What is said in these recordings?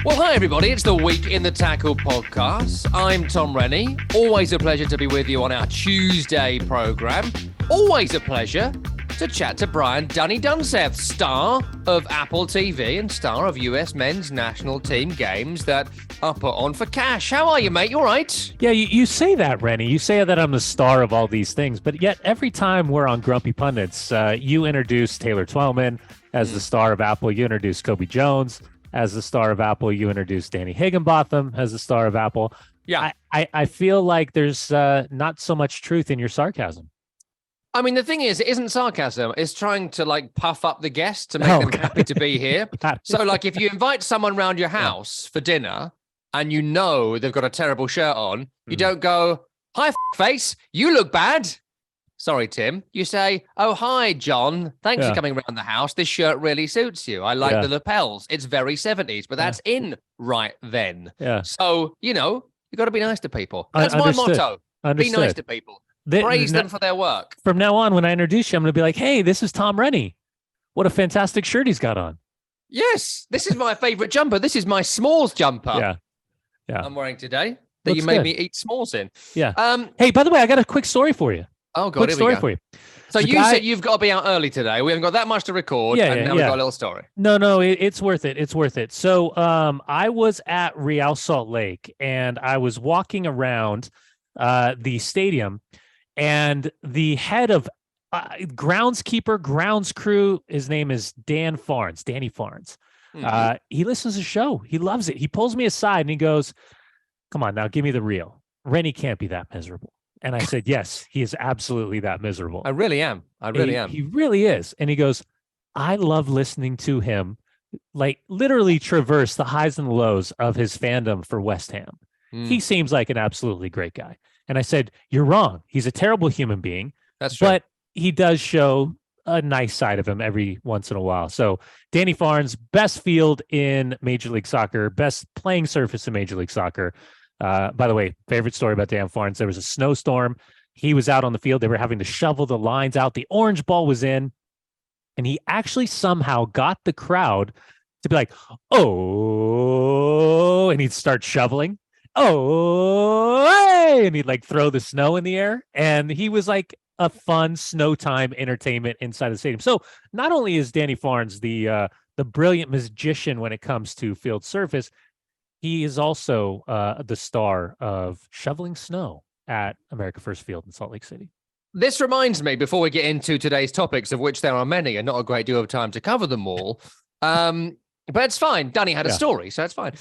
Well, hi, everybody. It's the Week in the Tackle podcast. I'm Tom Rennie. Always a pleasure to be with you on our Tuesday programme. Always a pleasure to chat to Brian Dunny Dunseth, star of Apple TV and star of US men's national team games that are put on for cash. How are you, mate? You all right? Yeah, you say that, Rennie. You say that I'm the star of all these things, but yet every time we're on Grumpy Pundits, you introduce Taylor Twellman as the star of Apple. You introduce Kobe Jones as the star of Apple. You introduce Danny Higginbotham as the star of Apple. Yeah. I feel like there's not so much truth in your sarcasm. I mean, the thing is, it isn't sarcasm. It's trying to, like, puff up the guests to make them happy to be here. So, like, if you invite someone round your house for dinner and you know they've got a terrible shirt on, you don't go, "Hi, face, you look bad." Sorry, Tim. You say, "Oh, hi, John. Thanks for coming around the house. This shirt really suits you. I like the lapels. It's very 70s, but that's in right then." Yeah. So, you got to be nice to people. That's my motto. Be nice to people. Praise them for their work. From now on, when I introduce you, I'm going to be like, "Hey, this is Tom Rennie. What a fantastic shirt he's got on." Yes, this is my favorite jumper. This is my Smalls jumper. Yeah. I'm wearing today that you made me eat Smalls in. Yeah. Hey, by the way, I got a quick story for you. Oh, God, quick story for you. So you said you've got to be out early today. We haven't got that much to record, and now we've got a little story. No, it's worth it. It's worth it. So I was at Real Salt Lake, and I was walking around the stadium, and the head of groundskeeper, grounds crew, his name is Danny Farnes. He listens to the show. He loves it. He pulls me aside, and he goes, "Come on now, give me the real. Rennie can't be that miserable." And I said, "Yes, he is absolutely that miserable. I really am. He really is." And he goes, "I love listening to him, like, literally traverse the highs and lows of his fandom for West Ham. He seems like an absolutely great guy." And I said, "You're wrong. He's a terrible human being." That's true. But he does show a nice side of him every once in a while. So Danny Farnes, best field in Major League Soccer, best playing surface in Major League Soccer. By the way, favorite story about Dan Farnes, there was a snowstorm. He was out on the field. They were having to shovel the lines out. The orange ball was in. And he actually somehow got the crowd to be like, "Oh," and he'd start shoveling. "Oh," hey! And he'd, like, throw the snow in the air. And he was like a fun snow time entertainment inside the stadium. So not only is Danny Farnes the brilliant magician when it comes to field surface, he is also the star of shoveling snow at America First Field in Salt Lake City. This reminds me, before we get into today's topics, of which there are many and not a great deal of time to cover them all, but it's fine. Danny had a story, so it's fine.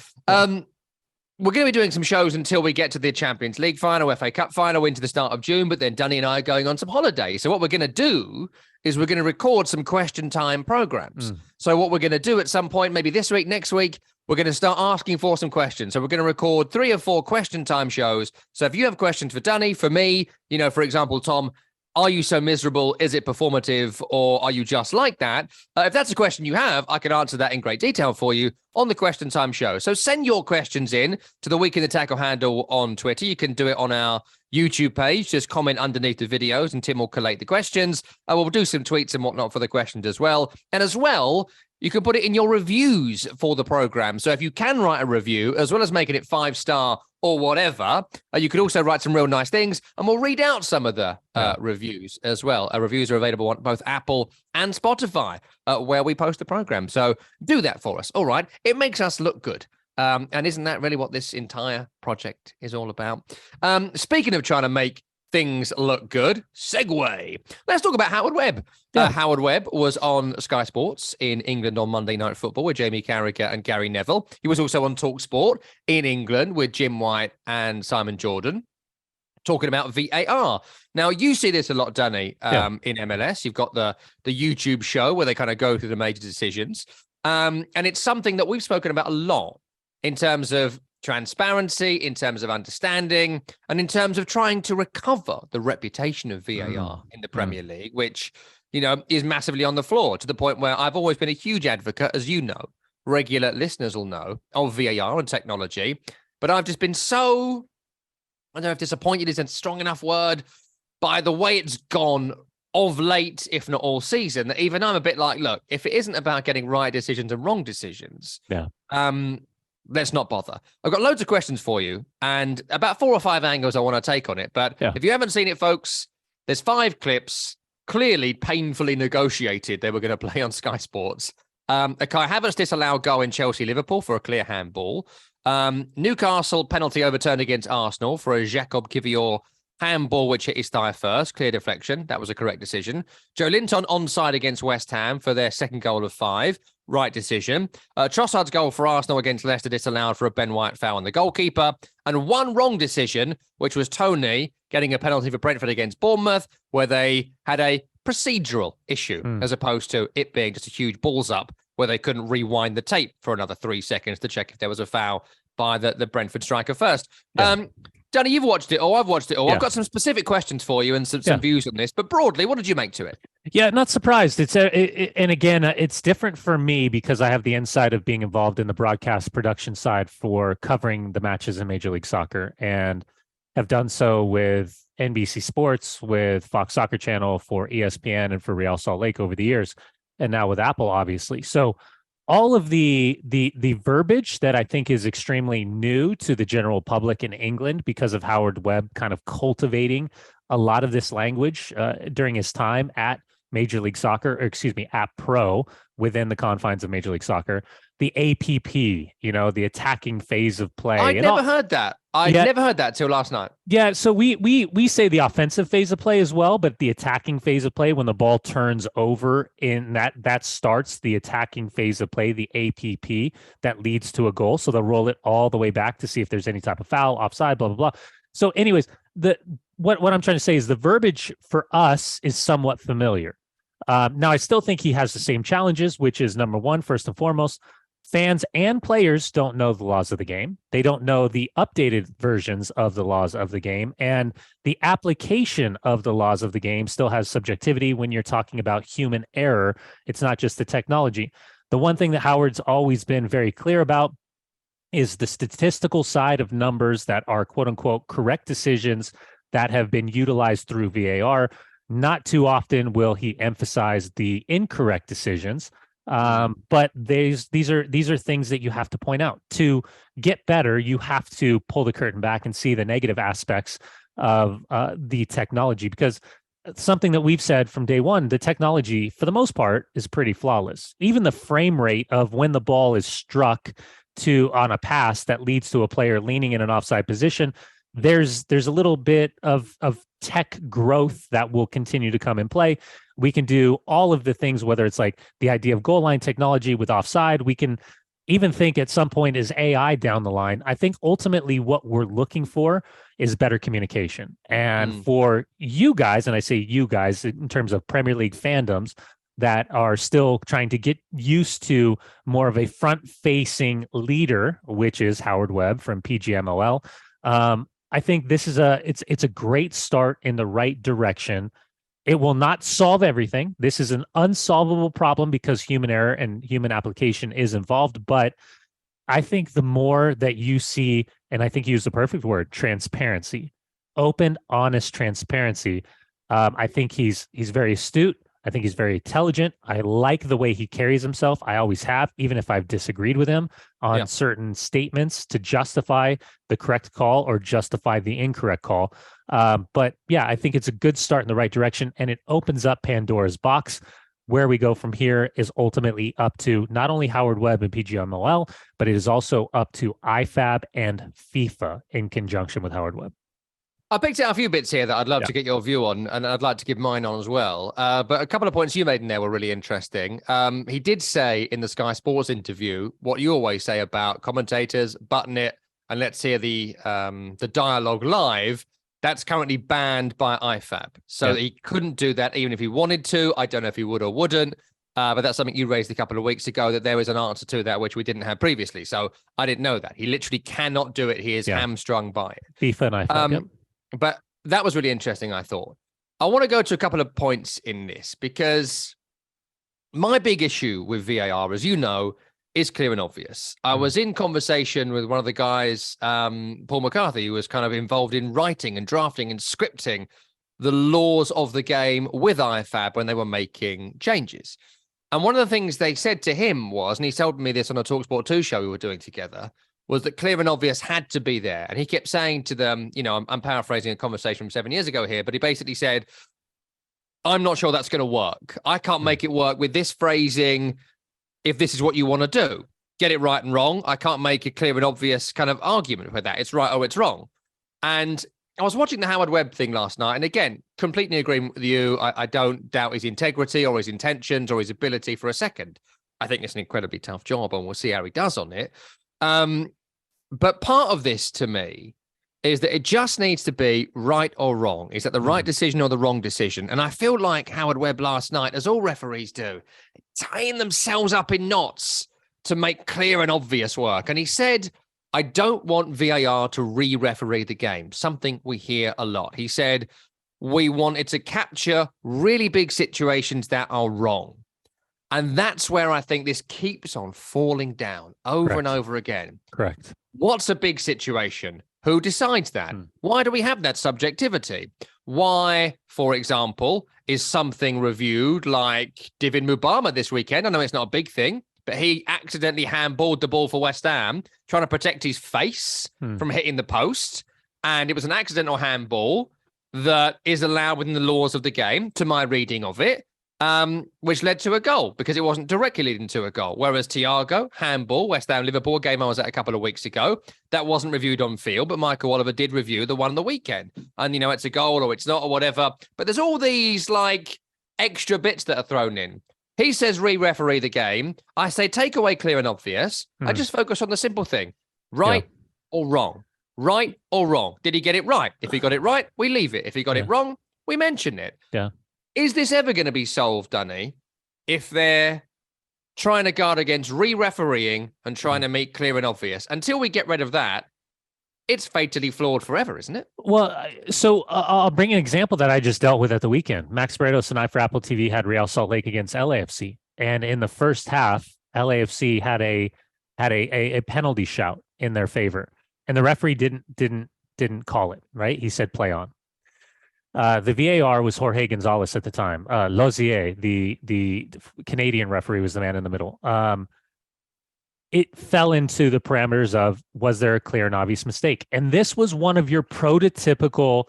We're going to be doing some shows until we get to the Champions League final, FA Cup final, into the start of June, but then Danny and I are going on some holiday. So what we're going to do is we're going to record some question time programs. So what we're going to do at some point, maybe this week, next week, we're going to start asking for some questions. So we're going to record 3 or 4 question time shows. So if you have questions for Danny, for me, for example, Tom, are you so miserable? Is it performative, or are you just like that? If that's a question you have, I can answer that in great detail for you on the Question Time show. So send your questions in to the Week in the Tackle handle on Twitter. You can do it on our YouTube page. Just comment underneath the videos and Tim will collate the questions. We'll do some tweets and whatnot for the questions as well. And as well, you can put it in your reviews for the program. So if you can write a review, as well as making it 5-star or whatever, you could also write some real nice things, and we'll read out some of the reviews as well. Reviews are available on both Apple and Spotify, where we post the program. So do that for us. All right. It makes us look good. And isn't that really what this entire project is all about? Speaking of trying to make things look good, segue. Let's talk about Howard Webb. Howard Webb was on Sky Sports in England on Monday Night Football with Jamie Carragher and Gary Neville. He was also on TalkSport in England with Jim White and Simon Jordan, talking about VAR. Now, you see this a lot, Danny, in MLS. You've got the YouTube show where they kind of go through the major decisions. And it's something that we've spoken about a lot in terms of transparency, in terms of understanding, and in terms of trying to recover the reputation of VAR in the Premier League, which, is massively on the floor, to the point where I've always been a huge advocate, as you know, regular listeners will know, of VAR and technology. But I've just been so, I don't know if disappointed isn't a strong enough word, by the way it's gone of late, if not all season, that even I'm a bit like, look, if it isn't about getting right decisions and wrong decisions, let's not bother. I've got loads of questions for you and about 4 or 5 angles I want to take on it. But if you haven't seen it, folks, there's 5 clips, clearly painfully negotiated. They were going to play on Sky Sports. A Kai Havertz disallowed goal in Chelsea-Liverpool for a clear handball. Newcastle penalty overturned against Arsenal for a Jacob Kivior handball, which hit his thigh first. Clear deflection. That was a correct decision. Joe Linton onside against West Ham for their second goal of 5. Right decision. Trossard's goal for Arsenal against Leicester disallowed for a Ben White foul on the goalkeeper. And one wrong decision, which was Tony getting a penalty for Brentford against Bournemouth, where they had a procedural issue as opposed to it being just a huge balls up where they couldn't rewind the tape for another 3 seconds to check if there was a foul by the Brentford striker first. Danny, you've watched it all. I've watched it all. I've got some specific questions for you and some views on this. But broadly, what did you make to it? Yeah, not surprised. And again, it's different for me because I have the insight of being involved in the broadcast production side for covering the matches in Major League Soccer, and have done so with NBC Sports, with Fox Soccer Channel, for ESPN, and for Real Salt Lake over the years, and now with Apple, obviously. So all of the verbiage that I think is extremely new to the general public in England because of Howard Webb kind of cultivating a lot of this language during his time at Major League Soccer, or excuse me, at Pro within the confines of Major League Soccer. The APP, the attacking phase of play. I'd never heard that. I'd never heard that till last night. Yeah, so we say the offensive phase of play as well, but the attacking phase of play, when the ball turns over, in that starts the attacking phase of play, the APP, that leads to a goal. So they'll roll it all the way back to see if there's any type of foul, offside, blah, blah, blah. So anyways, what I'm trying to say is the verbiage for us is somewhat familiar. Now, I still think he has the same challenges, which is number one, first and foremost, fans and players don't know the laws of the game. They don't know the updated versions of the laws of the game. And the application of the laws of the game still has subjectivity when you're talking about human error. It's not just the technology. The one thing that Howard's always been very clear about is the statistical side of numbers that are quote unquote correct decisions that have been utilized through VAR. Not too often will he emphasize the incorrect decisions. But these are things that you have to point out. To get better, you have to pull the curtain back and see the negative aspects of the technology, because something that we've said from day one, the technology, for the most part, is pretty flawless. Even the frame rate of when the ball is struck on a pass that leads to a player leaning in an offside position, there's a little bit of tech growth that will continue to come in play. We can do all of the things, whether it's like the idea of goal line technology with offside. We can even think at some point is AI down the line. I think ultimately what we're looking for is better communication. And for you guys, and I say you guys in terms of Premier League fandoms that are still trying to get used to more of a front-facing leader, which is Howard Webb from PGMOL, I think this is it's a great start in the right direction. It will not solve everything. This is an unsolvable problem because human error and human application is involved. But I think the more that you see, and I think you use the perfect word, transparency, open, honest transparency. I think he's very astute. I think he's very intelligent. I like the way he carries himself. I always have, even if I've disagreed with him on certain statements to justify the correct call or justify the incorrect call. But yeah, I think it's a good start in the right direction, and it opens up Pandora's box. Where we go from here is ultimately up to not only Howard Webb and PGMOL, but it is also up to IFAB and FIFA in conjunction with Howard Webb. I picked out a few bits here that I'd love to get your view on, and I'd like to give mine on as well. But a couple of points you made in there were really interesting. He did say in the Sky Sports interview what you always say about commentators, button it, and let's hear the dialogue live. That's currently banned by IFAB. So he couldn't do that even if he wanted to. I don't know if he would or wouldn't. But that's something you raised a couple of weeks ago, that there is an answer to that, which we didn't have previously. So I didn't know that. He literally cannot do it. He is hamstrung by it. FIFA and IFAB, But that was really interesting, I thought. I want to go to a couple of points in this, because my big issue with VAR, as you know, is clear and obvious. I was in conversation with one of the guys, Paul McCarthy, who was kind of involved in writing and drafting and scripting the laws of the game with IFAB when they were making changes. And one of the things they said to him was, and he told me this on a TalkSport 2 show we were doing together, was that clear and obvious had to be there. And he kept saying to them, I'm paraphrasing a conversation from 7 years ago here, but he basically said, I'm not sure that's going to work. I can't make it work with this phrasing if this is what you want to do. Get it right and wrong. I can't make a clear and obvious kind of argument with that. It's right or it's wrong. And I was watching the Howard Webb thing last night. And again, completely agreement with you. I don't doubt his integrity or his intentions or his ability for a second. I think it's an incredibly tough job and we'll see how he does on it. But part of this to me is that it just needs to be right or wrong. Is that the right decision or the wrong decision? And I feel like Howard Webb last night, as all referees do, tying themselves up in knots to make clear and obvious work. And he said, I don't want VAR to re-referee the game, something we hear a lot. He said, we wanted to capture really big situations that are wrong. And that's where I think this keeps on falling down over and over again. Correct. What's a big situation? Who decides that? Why do we have that subjectivity? Why, for example, is something reviewed like Divin Mubama this weekend? I know it's not a big thing, but he accidentally handballed the ball for West Ham, trying to protect his face from hitting the post. And it was an accidental handball that is allowed within the laws of the game, to my reading of it, which led to a goal because it wasn't directly leading to a goal. Whereas Thiago, handball, West Ham, Liverpool, game I was at a couple of weeks ago, that wasn't reviewed on field, but Michael Oliver did review the one on the weekend. And, it's a goal or it's not or whatever. But there's all these extra bits that are thrown in. He says re-referee the game. I say take away clear and obvious. I just focus on the simple thing. Right or wrong? Right or wrong? Did he get it right? If he got it right, we leave it. If he got it wrong, we mention it. Yeah. Is this ever going to be solved, Dunny, if they're trying to guard against re-refereeing and trying to make clear and obvious? Until we get rid of that, it's fatally flawed forever, isn't it? Well, so I'll bring an example that I just dealt with at the weekend. Max Bretos and I for Apple TV had Real Salt Lake against LAFC. And in the first half, LAFC had a penalty shout in their favor. And the referee didn't call it, right? He said play on. The VAR was Jorge Gonzalez at the time. Lozier, the Canadian referee, was the man in the middle. It fell into the parameters of, was there a clear and obvious mistake? And this was one of your prototypical,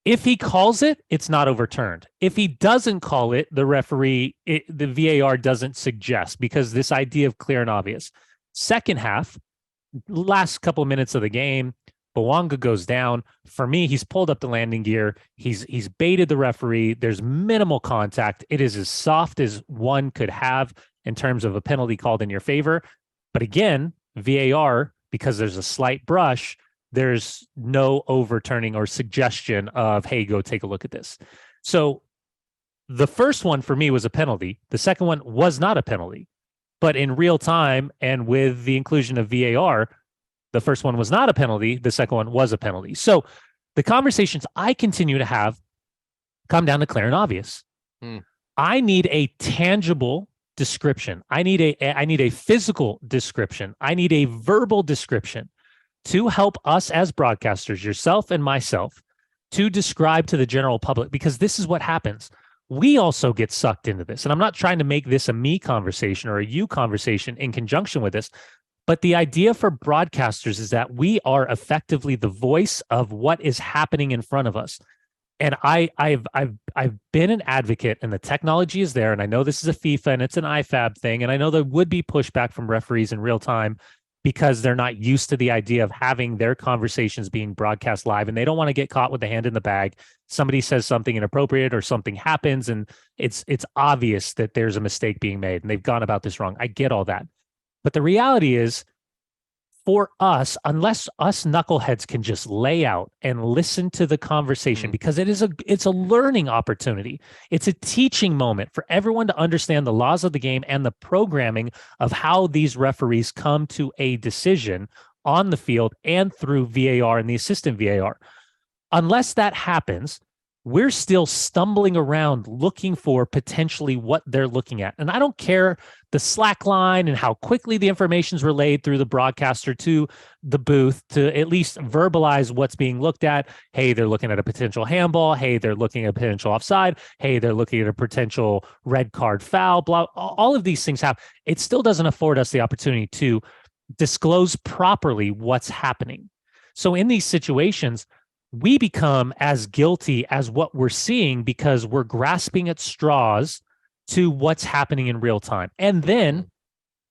if he calls it, it's not overturned. If he doesn't call it, the referee, the VAR doesn't suggest, because this idea of clear and obvious. Second half, last couple of minutes of the game, Bouanga goes down. For me, he's pulled up the landing gear. He's baited the referee. There's minimal contact. It is as soft as one could have in terms of a penalty called in your favor. But again, VAR, because there's a slight brush, there's no overturning or suggestion of, hey, go take a look at this. So the first one for me was a penalty. The second one was not a penalty. But in real time and with the inclusion of VAR, the first one was not a penalty. The second one was a penalty. So the conversations I continue to have come down to clear and obvious. I need a tangible description. I need a physical description. I need a verbal description to help us as broadcasters, yourself and myself, to describe to the general public, because this is what happens. We also get sucked into this. And I'm not trying to make this a me conversation or a you conversation in conjunction with this. But the idea for broadcasters is that we are effectively the voice of what is happening in front of us. And I've been an advocate, and the technology is there. And I know this is a FIFA and it's an IFAB thing. And I know there would be pushback from referees in real time because they're not used to the idea of having their conversations being broadcast live, and they don't want to get caught with the hand in the bag. Somebody says something inappropriate or something happens, and it's obvious that there's a mistake being made and they've gone about this wrong. I get all that. But the reality is, for us, unless us knuckleheads can just lay out and listen to the conversation, because it's a learning opportunity. It's a teaching moment for everyone to understand the laws of the game and the programming of how these referees come to a decision on the field and through VAR and the assistant VAR. Unless that happens, we're still stumbling around looking for potentially what they're looking at. And I don't care the slack line and how quickly the information is relayed through the broadcaster to the booth to at least verbalize what's being looked at. Hey, they're looking at a potential handball. Hey, they're looking at a potential offside. Hey, they're looking at a potential red card foul. Blah. All of these things happen. It still doesn't afford us the opportunity to disclose properly what's happening. So in these situations, we become as guilty as what we're seeing because we're grasping at straws to what's happening in real time. And then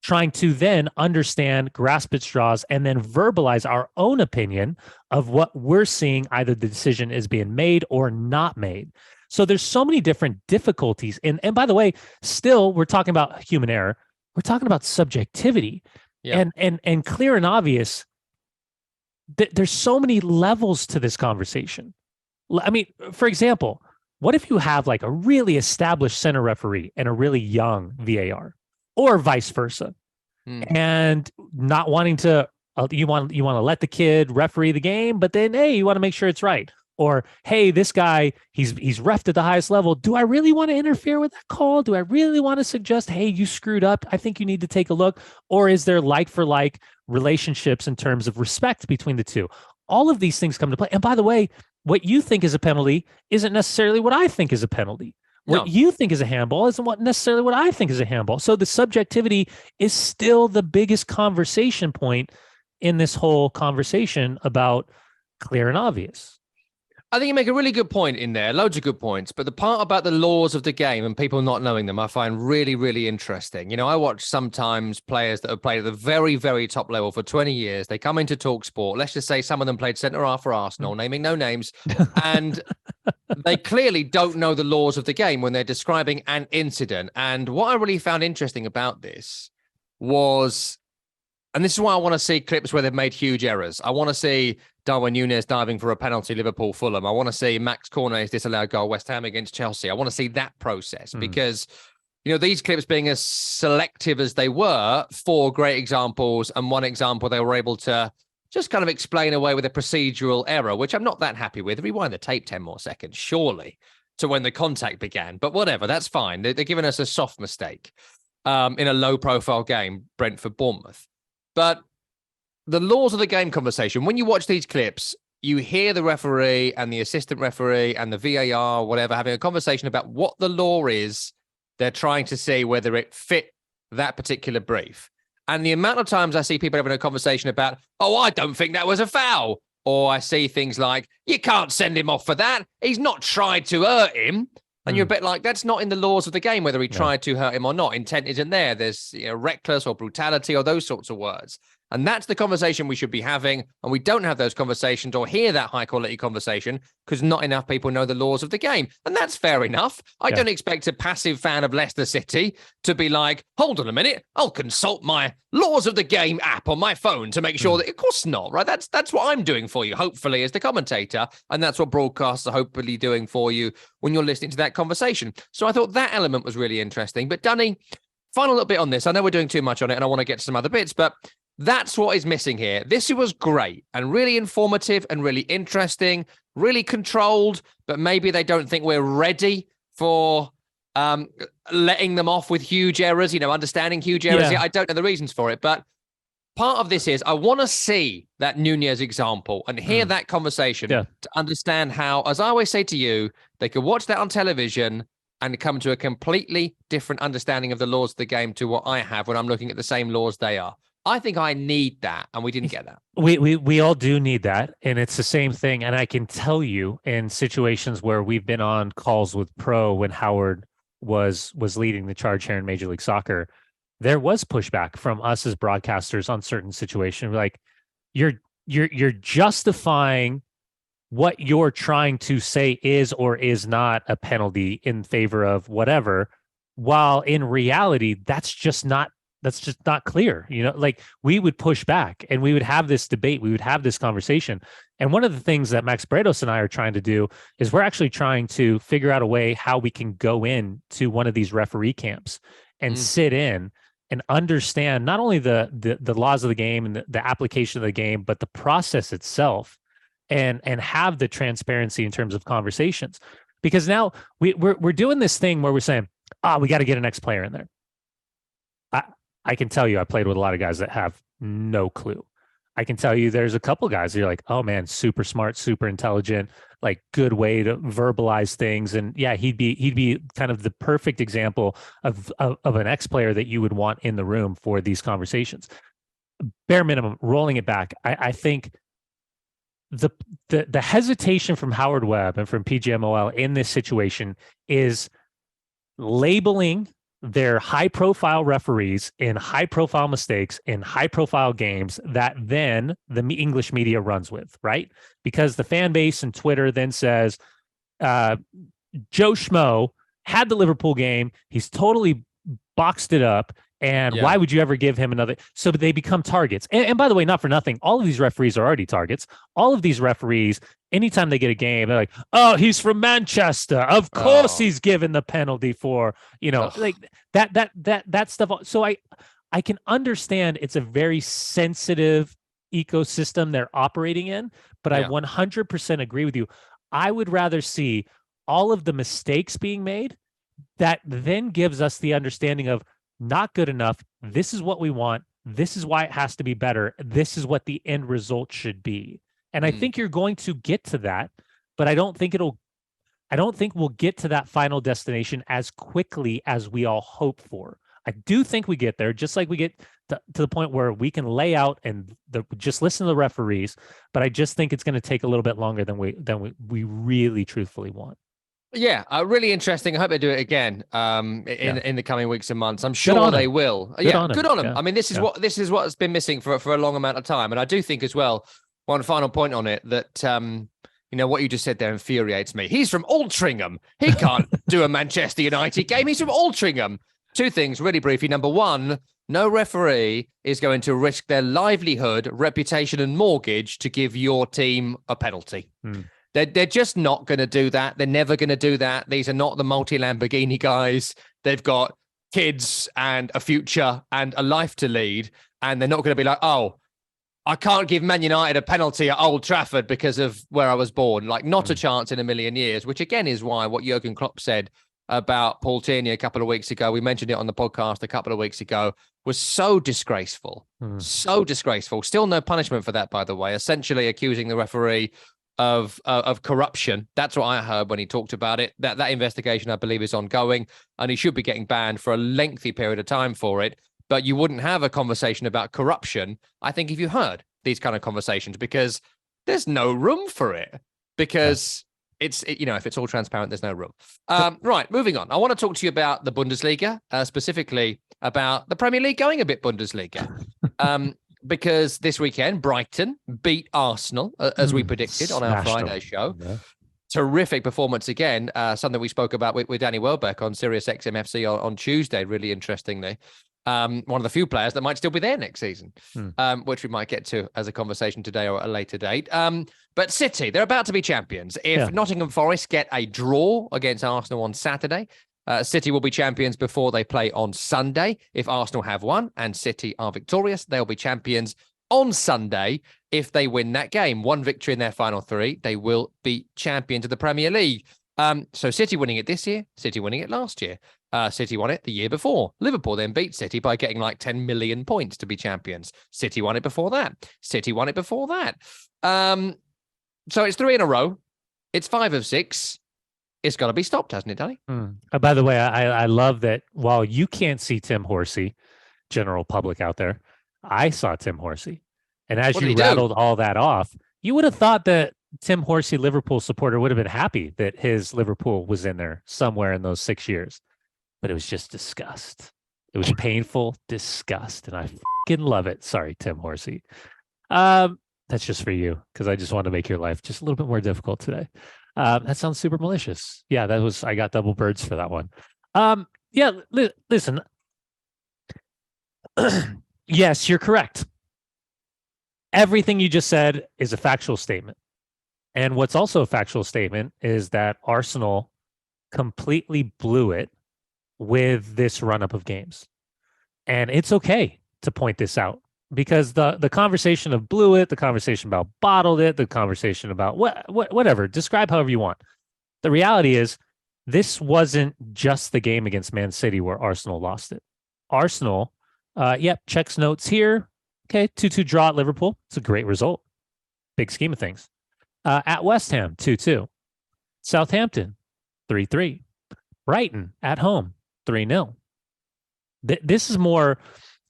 trying to then understand, grasp at straws, and then verbalize our own opinion of what we're seeing, either the decision is being made or not made. So there's so many different difficulties. And by the way, still, we're talking about human error. We're talking about subjectivity. Yeah. And clear and obvious, there's so many levels to this conversation. I mean, for example, what if you have like a really established center referee and a really young VAR, or vice versa, and not wanting to, you want to let the kid referee the game, but then, hey, you want to make sure it's right. Or, hey, this guy, he's reffed at the highest level. Do I really want to interfere with that call? Do I really want to suggest, hey, you screwed up, I think you need to take a look? Or is there like for like relationships in terms of respect between the two? All of these things come to play. And by the way, what you think is a penalty isn't necessarily what I think is a penalty. What you think is a handball isn't necessarily what I think is a handball. So the subjectivity is still the biggest conversation point in this whole conversation about clear and obvious. I think you make a really good point in there, loads of good points. But the part about the laws of the game and people not knowing them, I find really, really interesting. You know, I watch sometimes players that have played at the very, very top level for 20 years. They come into Talk Sport. Let's just say some of them played centre-half for Arsenal, naming no names. And they clearly don't know the laws of the game when they're describing an incident. And what I really found interesting about this was, and this is why I want to see clips where they've made huge errors. I want to see Darwin Núñez diving for a penalty, Liverpool, Fulham. I want to see Max Cornet's disallowed goal, West Ham against Chelsea. I want to see that process because, you know, these clips being as selective as they were, 4 great examples and 1 example they were able to just kind of explain away with a procedural error, which I'm not that happy with. Rewind the tape 10 more seconds, surely, to when the contact began. But whatever, that's fine. They're giving us a soft mistake in a low-profile game, Brentford-Bournemouth. But the laws of the game conversation, when you watch these clips, you hear the referee and the assistant referee and the VAR, whatever, having a conversation about what the law is. They're trying to see whether it fit that particular brief. And the amount of times I see people having a conversation about, oh, I don't think that was a foul. Or I see things like, you can't send him off for that. He's not tried to hurt him. And you're a bit like, that's not in the laws of the game, whether he tried to hurt him or not. Intent isn't there. There's, you know, reckless or brutality or those sorts of words. And that's the conversation we should be having. And we don't have those conversations or hear that high quality conversation because not enough people know the laws of the game. And that's fair enough. I don't expect a passive fan of Leicester City to be like, hold on a minute, I'll consult my laws of the game app on my phone to make sure that, of course not, right? That's what I'm doing for you, hopefully, as the commentator. And that's what broadcasters are hopefully doing for you when you're listening to that conversation. So I thought that element was really interesting. But Dunny, final little bit on this. I know we're doing too much on it and I want to get to some other bits, but that's what is missing here. This was great and really informative and really interesting, really controlled, but maybe they don't think we're ready for letting them off with huge errors, you know, understanding huge errors. I don't know the reasons for it, but part of this is I want to see that Núñez example and hear that conversation to understand how, as I always say to you, they could watch that on television and come to a completely different understanding of the laws of the game to what I have when I'm looking at the same laws they are. I think I need that, and we didn't get that. We all do need that, and it's the same thing. And I can tell you, in situations where we've been on calls with Pro when Howard was leading the charge here in Major League Soccer, there was pushback from us as broadcasters on certain situations. Like, you're justifying what you're trying to say is or is not a penalty in favor of whatever, while in reality, that's just not clear. You know, like, we would push back and we would have this debate. We would have this conversation. And one of the things that Max Bredos and I are trying to do is we're actually trying to figure out a way how we can go in to one of these referee camps and sit in and understand not only the laws of the game and the application of the game, but the process itself, and have the transparency in terms of conversations. Because now we're doing this thing where we're saying, we got to get an ex-player in there. I can tell you, I played with a lot of guys that have no clue. I can tell you there's a couple guys that you're like, oh man, super smart, super intelligent, like good way to verbalize things. And yeah, he'd be kind of the perfect example of an ex-player that you would want in the room for these conversations. bare minimum, rolling it back, I think the hesitation from Howard Webb and from PGMOL in this situation is labeling their high-profile referees in high-profile mistakes in high-profile games that then the English media runs with, right? Because the fan base and Twitter then says, Joe Schmo had the Liverpool game. He's totally boxed it up. And why would you ever give him another? So they become targets. And by the way, not for nothing, all of these referees are already targets. All of these referees, anytime they get a game, they're like, oh, he's from Manchester. Of course he's given the penalty for, like that stuff. So I can understand it's a very sensitive ecosystem they're operating in, but I 100% agree with you. I would rather see all of the mistakes being made that then gives us the understanding of, not good enough. This is what we want. This is why it has to be better. This is what the end result should be. And I think you're going to get to that, but I don't think we'll get to that final destination as quickly as we all hope for. I do think we get there, just like we get to the point where we can lay out and just listen to the referees. But I just think it's going to take a little bit longer than we really truthfully want. Yeah, really interesting. I hope they do it again in the coming weeks and months. I'm sure they will. Good on them. Yeah. I mean, this is what's been missing for a long amount of time. And I do think as well, one final point on it, that what you just said there infuriates me. He's from Altrincham. He can't do a Manchester United game. He's from Altrincham. Two things really briefly. Number one, no referee is going to risk their livelihood, reputation, and mortgage to give your team a penalty. They're just not going to do that. They're never going to do that. These are not the multi-Lamborghini guys. They've got kids and a future and a life to lead. And they're not going to be like, oh, I can't give Man United a penalty at Old Trafford because of where I was born. Like, not a chance in a million years, which again is why what Jurgen Klopp said about Paul Tierney a couple of weeks ago, we mentioned it on the podcast a couple of weeks ago, was so disgraceful. So disgraceful. Still no punishment for that, by the way. Essentially accusing the referee of corruption. That's what I heard when he talked about it. That investigation, I believe, is ongoing, and he should be getting banned for a lengthy period of time for it. But you wouldn't have a conversation about corruption, I think, if you heard these kind of conversations, because there's no room for it. Because if it's all transparent, there's no room. Right, moving on. I want to talk to you about the Bundesliga, specifically about the Premier League going a bit Bundesliga. Because this weekend, Brighton beat Arsenal, as we predicted on our Friday show. Yeah. Terrific performance again, something we spoke about with Danny Welbeck on Sirius XM FC on Tuesday, really interestingly. One of the few players that might still be there next season, which we might get to as a conversation today or at a later date. But City, they're about to be champions. If Nottingham Forest get a draw against Arsenal on Saturday, City will be champions before they play on Sunday. If Arsenal have won and City are victorious, they'll be champions on Sunday. If they win that game, one victory in their final three, they will be champions of the Premier League. So City winning it this year, City winning it last year. City won it the year before. Liverpool then beat City by getting like 10 million points to be champions. City won it before that. City won it before that. So it's 3 in a row. It's 5 of 6. It's got to be stopped, hasn't it, Danny? By the way, I love that while you can't see Tim Horsey, general public out there, I saw Tim Horsey. And as you rattled all that off, you would have thought that Tim Horsey, Liverpool supporter, would have been happy that his Liverpool was in there somewhere in those 6 years. But it was just disgust. It was painful disgust. And I fucking love it. Sorry, Tim Horsey. That's just for you, because I just want to make your life just a little bit more difficult today. That sounds super malicious. Yeah, I got double birds for that one. Listen. Yes, you're correct. Everything you just said is a factual statement. And what's also a factual statement is that Arsenal completely blew it with this run-up of games. And it's okay to point this out, because the conversation of blew it, the conversation about bottled it, the conversation about whatever, describe however you want. The reality is this wasn't just the game against Man City where Arsenal lost it. Arsenal, checks notes here. Okay, 2-2 draw at Liverpool. It's a great result. Big scheme of things. At West Ham, 2-2. Southampton, 3-3. Brighton at home, 3-0. This is more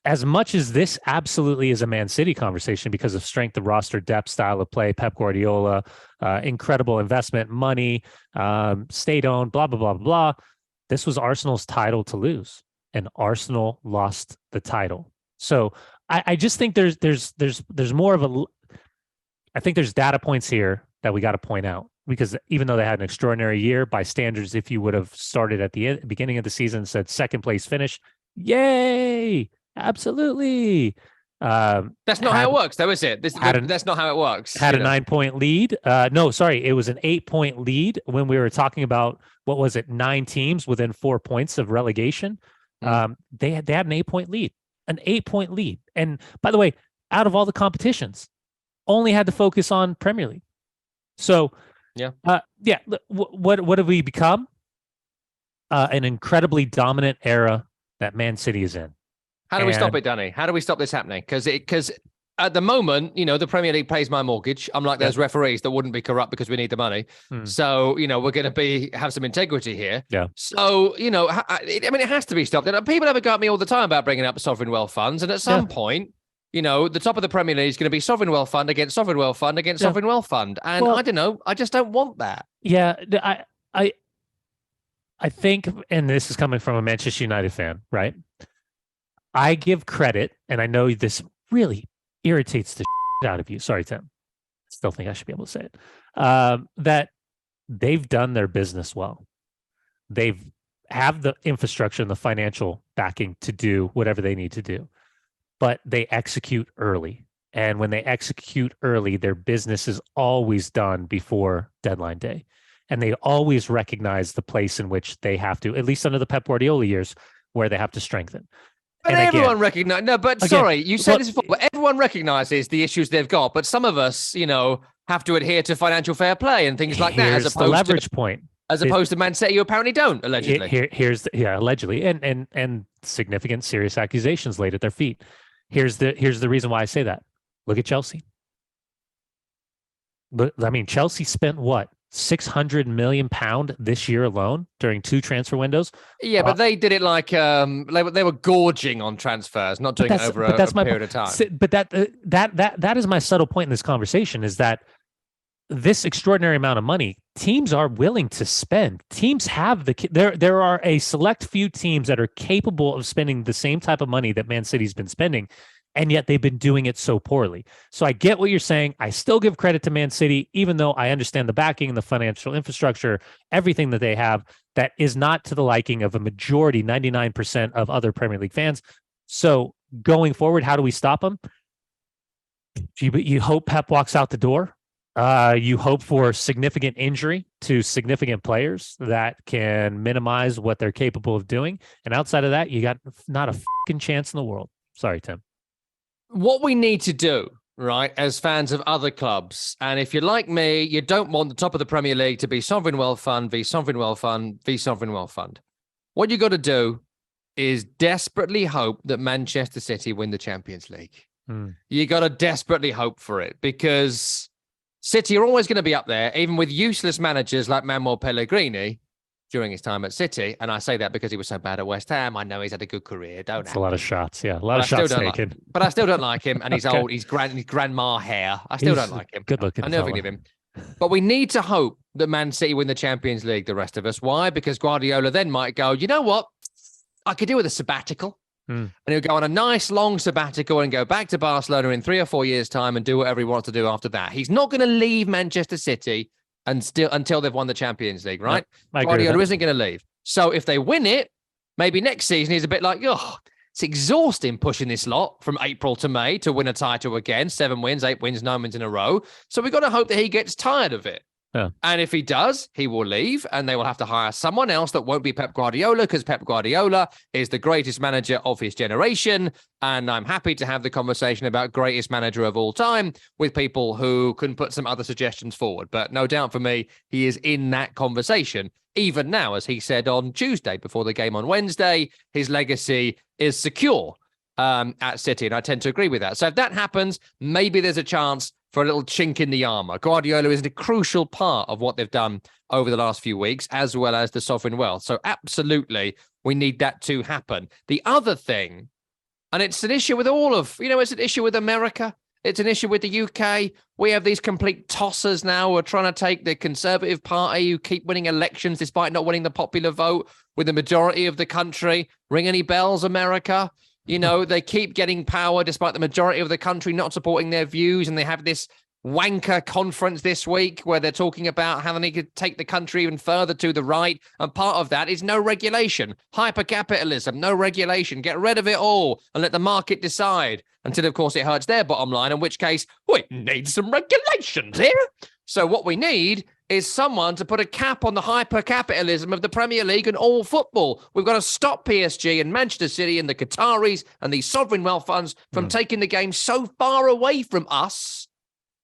as much as this absolutely is a Man City conversation because of strength of roster, depth, style of play, Pep Guardiola, incredible investment, money, state-owned, blah, blah, blah, blah, blah. This was Arsenal's title to lose, and Arsenal lost the title. So I just think there's more of a, I think there's data points here that we got to point out, because even though they had an extraordinary year by standards, if you would have started at the beginning of the season and said second place finish, yay, absolutely. That's not how it works, though, is it? That's not how it works. Had a 9-point lead. No, sorry, it was an 8-point lead when we were talking about, what was it, 9 teams within 4 points of relegation. They had an 8-point lead, And by the way, out of all the competitions, only had to focus on Premier League. So what have we become? An incredibly dominant era that Man City is in. How do we stop it, Danny? How do we stop this happening? Because at the moment, the Premier League pays my mortgage. I'm like those referees that wouldn't be corrupt because we need the money. So, we're going to have some integrity here. Yeah. So, it has to be stopped. And people ever go at me all the time about bringing up sovereign wealth funds. And at some point, the top of the Premier League is going to be sovereign wealth fund against sovereign wealth fund against sovereign wealth fund. And I don't know. I just don't want that. Yeah. I think, and this is coming from a Manchester United fan, right? I give credit, and I know this really irritates the shit out of you. Sorry, Tim. Still think I should be able to say it. That they've done their business well. They've have the infrastructure and the financial backing to do whatever they need to do, but they execute early. And when they execute early, their business is always done before deadline day. And they always recognize the place in which they have to, at least under the Pep Guardiola years, where they have to strengthen. But everyone recognizes. No, but sorry, you said this before. But everyone recognizes the issues they've got. But some of us, have to adhere to financial fair play and things like that. Here's the leverage point. As opposed to Man City, who apparently don't, allegedly. Allegedly, and significant, serious accusations laid at their feet. Here's the reason why I say that. Look at Chelsea. Chelsea spent what? £600 million this year alone during 2 transfer windows. Yeah, but they did it like they were gorging on transfers, not doing it over a period of time. But that is my subtle point in this conversation, is that this extraordinary amount of money teams are willing to spend. Teams have there are a select few teams that are capable of spending the same type of money that Man City's been spending, and yet they've been doing it so poorly. So I get what you're saying. I still give credit to Man City, even though I understand the backing and the financial infrastructure, everything that they have that is not to the liking of a majority, 99% of other Premier League fans. So going forward, how do we stop them? You hope Pep walks out the door. You hope for significant injury to significant players that can minimize what they're capable of doing. And outside of that, you got not a fucking chance in the world. Sorry, Tim. What we need to do, right, as fans of other clubs, and if you're like me, you don't want the top of the Premier League to be sovereign wealth fund, v sovereign wealth fund, v sovereign wealth fund. What you got to do is desperately hope that Manchester City win the Champions League. You got to desperately hope for it, because City are always going to be up there, even with useless managers like Manuel Pellegrini during his time at City. And I say that because he was so bad at West Ham. I know he's had a good career. That's a lot of shots. Yeah, a lot of shots taken. But I still don't like him. And he's old. He's grandma hair. I still don't like him. Good looking. I never forgive him. But we need to hope that Man City win the Champions League, the rest of us. Why? Because Guardiola then might go, you know what? I could do with a sabbatical. And he'll go on a nice long sabbatical and go back to Barcelona in 3 or 4 years' time and do whatever he wants to do after that. He's not going to leave Manchester City until they've won the Champions League, right? Guardiola isn't going to leave. So if they win it, maybe next season he's a bit like, it's exhausting pushing this lot from April to May to win a title again. 7 wins, 8 wins, 9 wins in a row. So we've got to hope that he gets tired of it. Yeah. And if he does, he will leave, and they will have to hire someone else that won't be Pep Guardiola, because Pep Guardiola is the greatest manager of his generation. And I'm happy to have the conversation about greatest manager of all time with people who can put some other suggestions forward. But no doubt for me, he is in that conversation. Even now, as he said on Tuesday before the game on Wednesday, his legacy is secure at City. And I tend to agree with that. So if that happens, maybe there's a chance for a little chink in the armor. Guardiola is a crucial part of what they've done over the last few weeks, as well as the sovereign wealth. So absolutely, we need that to happen. The other thing And it's an issue with all of, it's an issue with America. It's an issue with the UK. We have these complete tossers now who are trying to take the Conservative Party, who keep winning elections despite not winning the popular vote with the majority of the country. Ring any bells, America? They keep getting power despite the majority of the country not supporting their views. And they have this wanker conference this week where they're talking about how they could take the country even further to the right. And part of that is no regulation, hyper-capitalism, no regulation. Get rid of it all and let the market decide until, of course, it hurts their bottom line, in which case we need some regulations here. So what we need is someone to put a cap on the hyper-capitalism of the Premier League and all football. We've got to stop PSG and Manchester City and the Qataris and these sovereign wealth funds from taking the game so far away from us,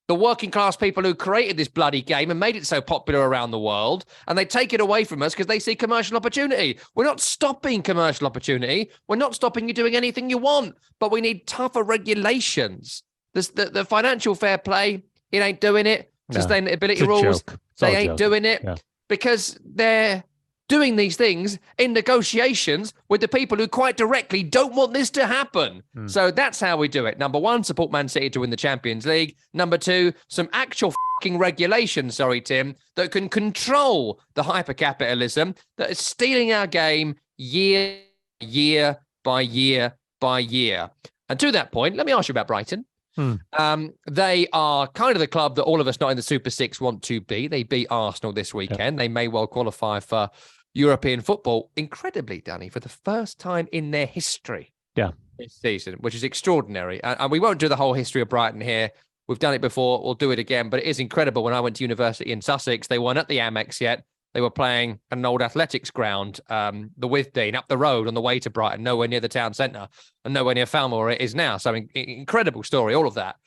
the working class people who created this bloody game and made it so popular around the world, and they take it away from us because they see commercial opportunity. We're not stopping commercial opportunity. We're not stopping you doing anything you want, but we need tougher regulations. The financial fair play, it ain't doing it. No, sustainability rules, they ain't doing it because they're doing these things in negotiations with the people who quite directly don't want this to happen. So that's how we do it. Number one, support Man City to win the Champions League. Number two, some actual fucking regulations, Tim, that can control the hyper-capitalism that is stealing our game year by year by year. And to that point, let me ask you about Brighton. They are kind of the club that all of us not in the Super Six want to be. They beat Arsenal this weekend. They may well qualify for European football, incredibly, Danny, for the first time in their history this season, which is extraordinary. And we won't do the whole history of Brighton here. We've done it before. We'll do it again. But it is incredible. When I went to university in Sussex, they weren't at the Amex yet. They were playing an old athletics ground, the Withdean, up the road on the way to Brighton, nowhere near the town centre and nowhere near Falmouth where it is now. So incredible story, all of that.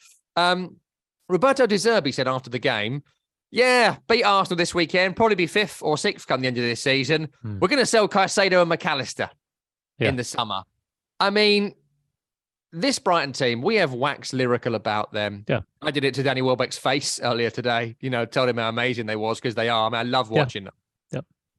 Roberto De Zerbi said after the game, beat Arsenal this weekend, probably be 5th or 6th come the end of this season. We're going to sell Caicedo and McAllister in the summer. I mean, this Brighton team, we have waxed lyrical about them. I did it to Danny Welbeck's face earlier today, told him how amazing they was because they are. I love watching them.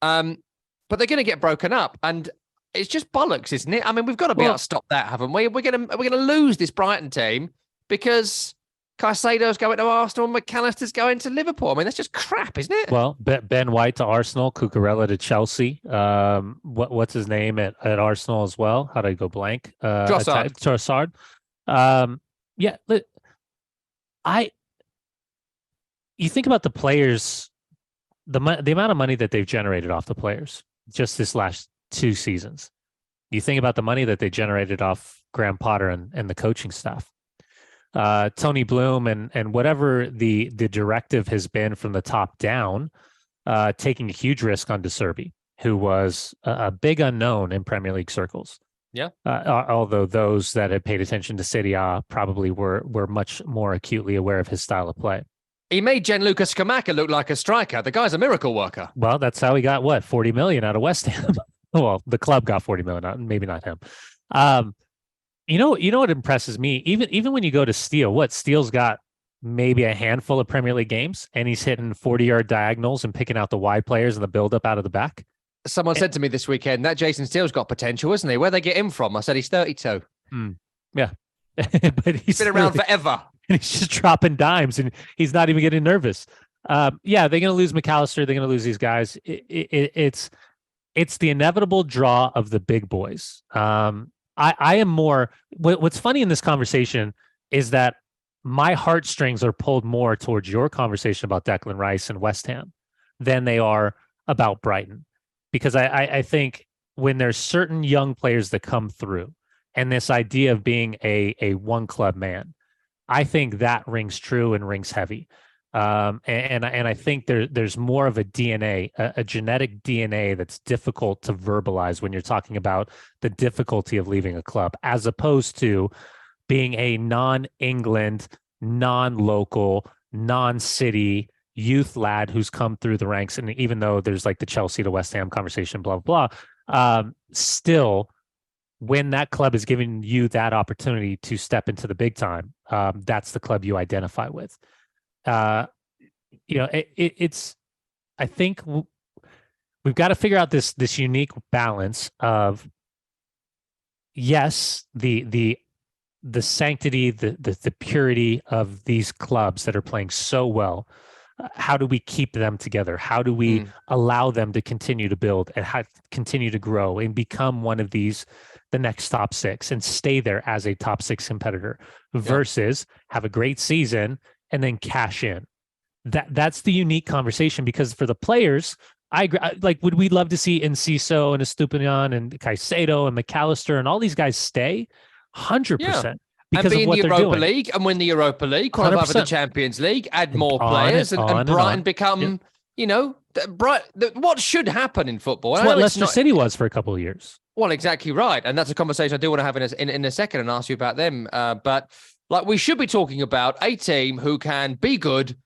But they're going to get broken up, and it's just bollocks, isn't it? I mean, we've got to be able to stop that, haven't we? We're going to lose this Brighton team because Caicedo's going to Arsenal and McAllister's going to Liverpool. I mean, that's just crap, isn't it? Well, Ben White to Arsenal, Cucurella to Chelsea. What's his name at Arsenal as well? How did I go blank? Trossard. You think about the players, the amount of money that they've generated off the players just this last 2 seasons. You think about the money that they generated off Graham Potter and the coaching staff. Tony Bloom and whatever the directive has been from the top down, taking a huge risk on De Zerbi, who was a big unknown in Premier League circles. Although those that had paid attention to Serie A probably were much more acutely aware of his style of play. He made Gianluca Scamacca look like a striker. The guy's a miracle worker. Well, that's how he got 40 million out of West Ham. Well, the club got 40 million, maybe not him. You know what impresses me? Even when you go to Steele, Steele's got maybe a handful of Premier League games, and he's hitting 40-yard diagonals and picking out the wide players and the build-up out of the back. Someone said to me this weekend, that Jason Steele's got potential, isn't he? Where'd they get him from? I said, he's 32. Yeah. But he's been around forever. And he's just dropping dimes, and he's not even getting nervous. They're going to lose McAllister. They're going to lose these guys. It's the inevitable draw of the big boys. I am more. What's funny in this conversation is that my heartstrings are pulled more towards your conversation about Declan Rice and West Ham than they are about Brighton, because I think when there's certain young players that come through, and this idea of being a one club man, I think that rings true and rings heavy. And I think there's more of a DNA, a genetic DNA that's difficult to verbalize when you're talking about the difficulty of leaving a club, as opposed to being a non-England, non-local, non-city youth lad who's come through the ranks. And even though there's like the Chelsea to West Ham conversation, blah, blah, blah, still, when that club is giving you that opportunity to step into the big time, that's the club you identify with. It's. I think we've got to figure out this unique balance of yes, the sanctity, the purity of these clubs that are playing so well. How do we keep them together? How do we allow them to continue to build and continue to grow and become one of these, the next top six, and stay there as a top six competitor versus have a great season and then cash in? That's the unique conversation, because for the players, I agree. Like, would we love to see Enciso and Estupiñán and Caicedo and McAllister and all these guys stay? 100%. Because and be of what in the they're Europa doing. League and win the Europa League, qualify for the Champions League, add more players, and Brighton become, what should happen in football. It's what Leicester City was for a couple of years. Well, exactly right. And that's a conversation I do want to have in a second and ask you about them. But like, we should be talking about a team who can be good,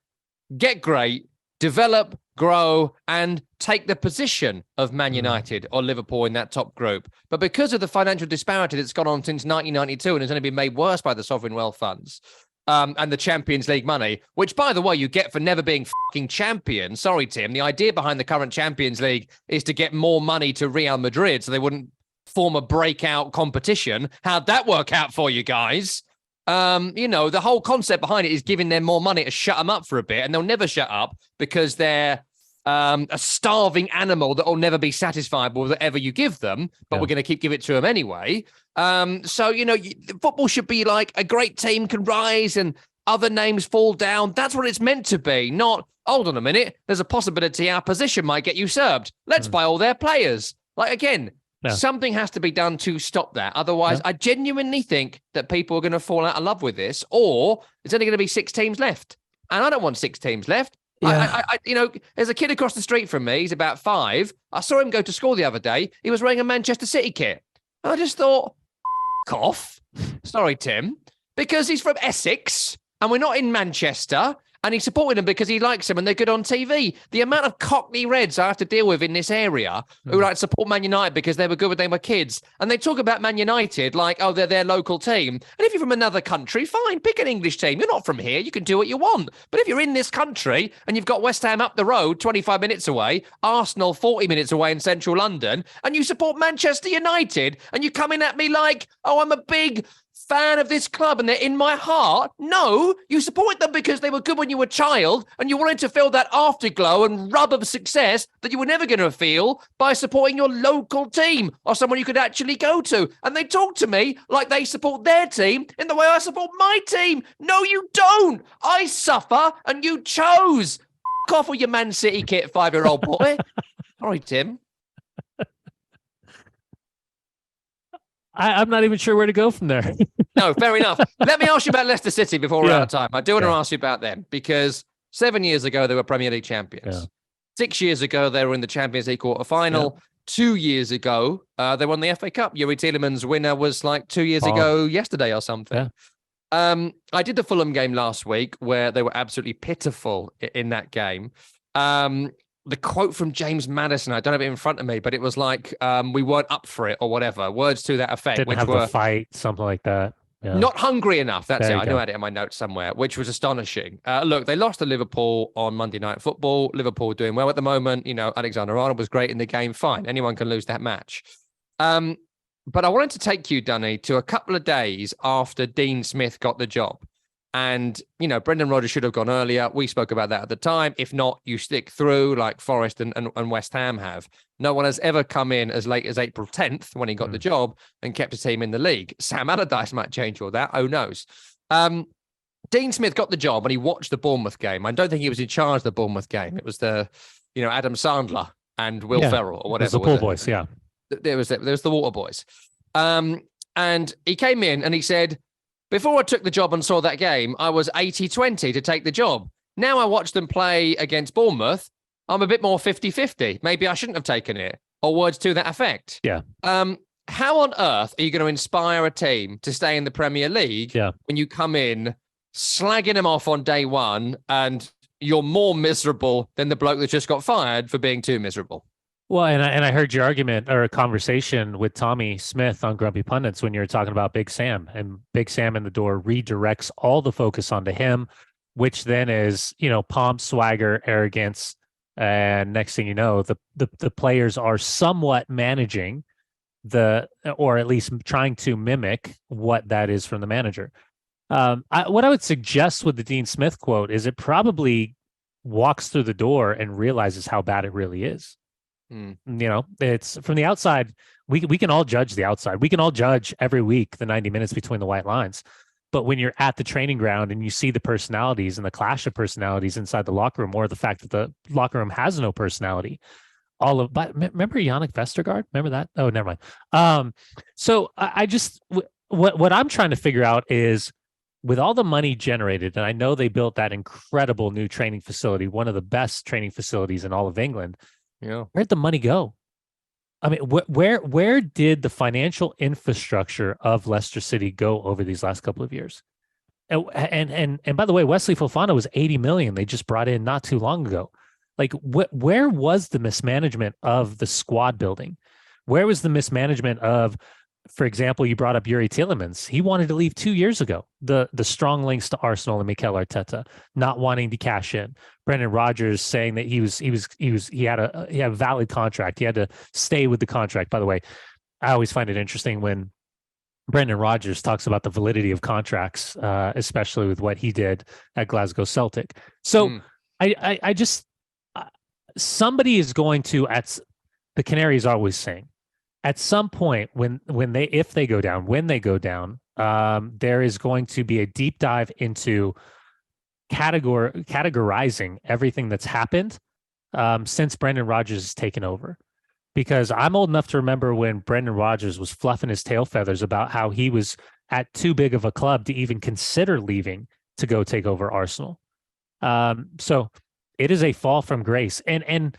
get great, develop, grow, and take the position of Man United or Liverpool in that top group. But because of the financial disparity that's gone on since 1992 and has only been made worse by the sovereign wealth funds and the Champions League money, which, by the way, you get for never being fucking champion. Sorry, Tim. The idea behind the current Champions League is to get more money to Real Madrid so they wouldn't form a breakout competition. How'd that work out for you guys? The whole concept behind it is giving them more money to shut them up for a bit, and they'll never shut up because they're a starving animal that will never be satisfied with whatever you give them, but we're going to keep giving it to them anyway. Football should be like a great team can rise and other names fall down. That's what it's meant to be, not, hold on a minute, there's a possibility our position might get usurped. Let's buy all their players. Like, again, something has to be done to stop that. Otherwise, I genuinely think that people are going to fall out of love with this, or it's only going to be 6 teams left. And I don't want 6 teams left. Yeah. There's a kid across the street from me. He's about 5. I saw him go to school the other day. He was wearing a Manchester City kit. And I just thought, off. Sorry, Tim. Because he's from Essex and we're not in Manchester. And he supported them because he likes them and they're good on TV. The amount of Cockney Reds I have to deal with in this area who support Man United because they were good when they were kids. And they talk about Man United like, oh, they're their local team. And if you're from another country, fine, pick an English team. You're not from here. You can do what you want. But if you're in this country and you've got West Ham up the road, 25 minutes away, Arsenal 40 minutes away in central London, and you support Manchester United, and you come in at me like, oh, I'm a big fan of this club and they're in my heart. No, you supported them because they were good when you were a child and you wanted to feel that afterglow and rub of success that you were never going to feel by supporting your local team or someone you could actually go to. And they talk to me like they support their team in the way I support my team. No, you don't. I suffer and you chose. F off with your Man City kit, 5-year-old boy. Sorry, Tim. I'm not even sure where to go from there. No, fair enough. Let me ask you about Leicester City before we're out of time. I do want to ask you about them because 7 years ago, they were Premier League champions. Yeah. 6 years ago, they were in the Champions League quarter-final. Yeah. 2 years ago, they won the FA Cup. Yuri Tielemans' winner was like 2 years ago yesterday or something. Yeah. I did the Fulham game last week where they were absolutely pitiful in that game. The quote from James Maddison, I don't have it in front of me, but it was like, we weren't up for it or whatever. Words to that effect. Didn't have the fight, something like that. Yeah. Not hungry enough. That's it. I know I had it in my notes somewhere, which was astonishing. Look, they lost to Liverpool on Monday Night Football. Liverpool doing well at the moment. Alexander-Arnold was great in the game. Fine. Anyone can lose that match. But I wanted to take you, Dunny, to a couple of days after Dean Smith got the job. And, Brendan Rodgers should have gone earlier. We spoke about that at the time. If not, you stick through like Forest and West Ham have. No one has ever come in as late as April 10th when he got the job and kept a team in the league. Sam Allardyce might change all that. Who knows? Dean Smith got the job and he watched the Bournemouth game. I don't think he was in charge of the Bournemouth game. It was the, Adam Sandler and Will Ferrell or whatever. It was the Pool Boys, yeah. There was the Water Boys. And he came in and he said, before I took the job and saw that game, I was 80-20 to take the job. Now I watch them play against Bournemouth, I'm a bit more 50-50. Maybe I shouldn't have taken it, or words to that effect. Yeah. How on earth are you going to inspire a team to stay in the Premier League when you come in slagging them off on day one and you're more miserable than the bloke that just got fired for being too miserable? Well, and I heard your argument or a conversation with Tommy Smith on Grumpy Pundits when you were talking about Big Sam, and Big Sam in the door redirects all the focus onto him, which then is, pomp, swagger, arrogance. And next thing you know, the players are somewhat managing or at least trying to mimic what that is from the manager. What I would suggest with the Dean Smith quote is it probably walks through the door and realizes how bad it really is. It's from the outside. We can all judge the outside. We can all judge every week the 90 minutes between the white lines. But when you're at the training ground and you see the personalities and the clash of personalities inside the locker room, or the fact that the locker room has no personality, but remember Yannick Vestergaard? Remember that? Oh, never mind. So I just what I'm trying to figure out is, with all the money generated, and I know they built that incredible new training facility, one of the best training facilities in all of England. Yeah, where'd the money go? I mean, where did the financial infrastructure of Leicester City go over these last couple of years? And by the way, Wesley Fofana was 80 million. They just brought in not too long ago. Like, where was the mismanagement of the squad building? Where was the mismanagement of, for example, you brought up Yuri Tielemans. He wanted to leave 2 years ago. The strong links to Arsenal and Mikel Arteta not wanting to cash in. Brendan Rodgers saying that he had a valid contract. He had to stay with the contract. By the way, I always find it interesting when Brendan Rodgers talks about the validity of contracts, especially with what he did at Glasgow Celtic. So I just somebody is going to, at the Canaries always saying, at some point when they go down, there is going to be a deep dive into categorizing everything that's happened since Brendan Rodgers has taken over. Because I'm old enough to remember when Brendan Rodgers was fluffing his tail feathers about how he was at too big of a club to even consider leaving to go take over Arsenal. So it is a fall from grace, and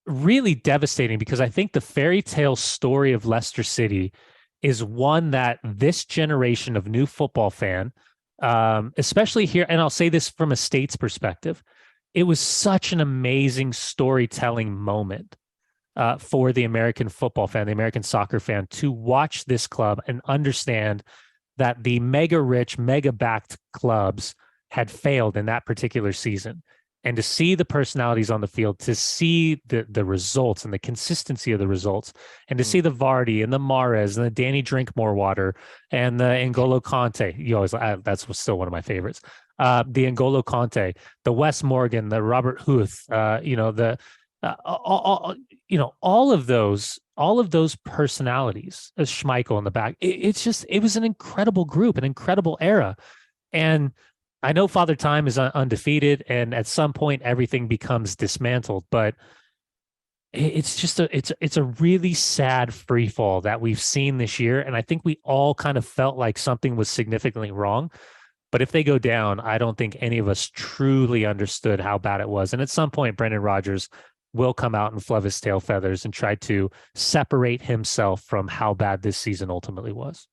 really devastating, because I think the fairy tale story of Leicester City is one that this generation of new football fan, especially here, and I'll say this from a States perspective, it was such an amazing storytelling moment for the American football fan, the American soccer fan, to watch this club and understand that the mega rich, mega backed clubs had failed in that particular season. And to see the personalities on the field, to see the results and the consistency of the results, and to see the Vardy and the Mahrez and the Danny Drinkmore and the N'Golo Kante. That's still one of my favorites. The N'Golo Kante, the Wes Morgan, the Robert Huth, all of those personalities, as Schmeichel in the back. It was an incredible group, an incredible era. And I know Father Time is undefeated, and at some point everything becomes dismantled, but it's a really sad free fall that we've seen this year. And I think we all kind of felt like something was significantly wrong. But if they go down, I don't think any of us truly understood how bad it was. And at some point, Brendan Rodgers will come out and fluff his tail feathers and try to separate himself from how bad this season ultimately was.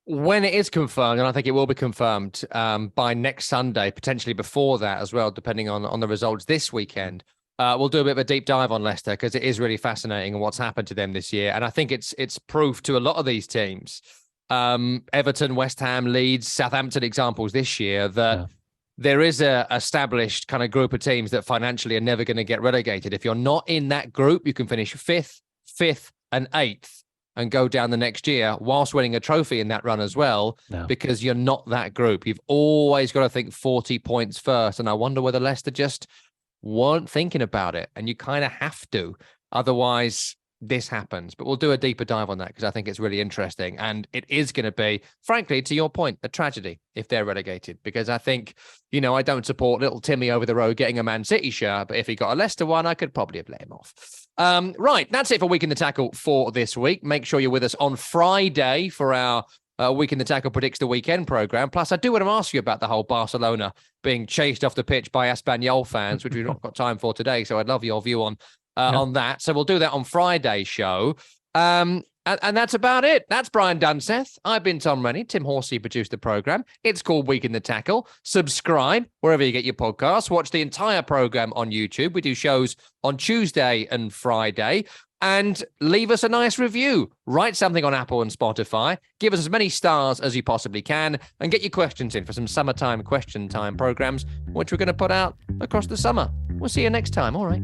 When it is confirmed, and I think it will be confirmed by next Sunday, potentially before that as well, depending on the results this weekend, we'll do a bit of a deep dive on Leicester, because it is really fascinating what's happened to them this year. And I think it's proof to a lot of these teams, Everton, West Ham, Leeds, Southampton examples this year, that there is a established kind of group of teams that financially are never going to get relegated. If you're not in that group, you can finish fifth, and eighth and go down the next year whilst winning a trophy in that run as well, because you're not that group. You've always got to think 40 points first. And I wonder whether Leicester just weren't thinking about it. And you kind of have to. Otherwise, this happens. But we'll do a deeper dive on that, because I think it's really interesting. And it is going to be, frankly, to your point, a tragedy if they're relegated. Because I think, I don't support little Timmy over the road getting a Man City shirt, but if he got a Leicester one, I could probably have let him off. Right, that's it for Week in the Tackle for this week. Make sure you're with us on Friday for our Week in the Tackle Predicts the Weekend program. Plus, I do want to ask you about the whole Barcelona being chased off the pitch by Espanyol fans, which we've not got time for today. So I'd love your view on that. So we'll do that on Friday's show. And that's about it. That's Brian Dunseth. I've been Tom Rennie. Tim Horsey produced the program. It's called Week in the Tackle. Subscribe wherever you get your podcasts. Watch the entire program on YouTube. We do shows on Tuesday and Friday. And leave us a nice review. Write something on Apple and Spotify. Give us as many stars as you possibly can. And get your questions in for some summertime question time programs, which we're going to put out across the summer. We'll see you next time. All right.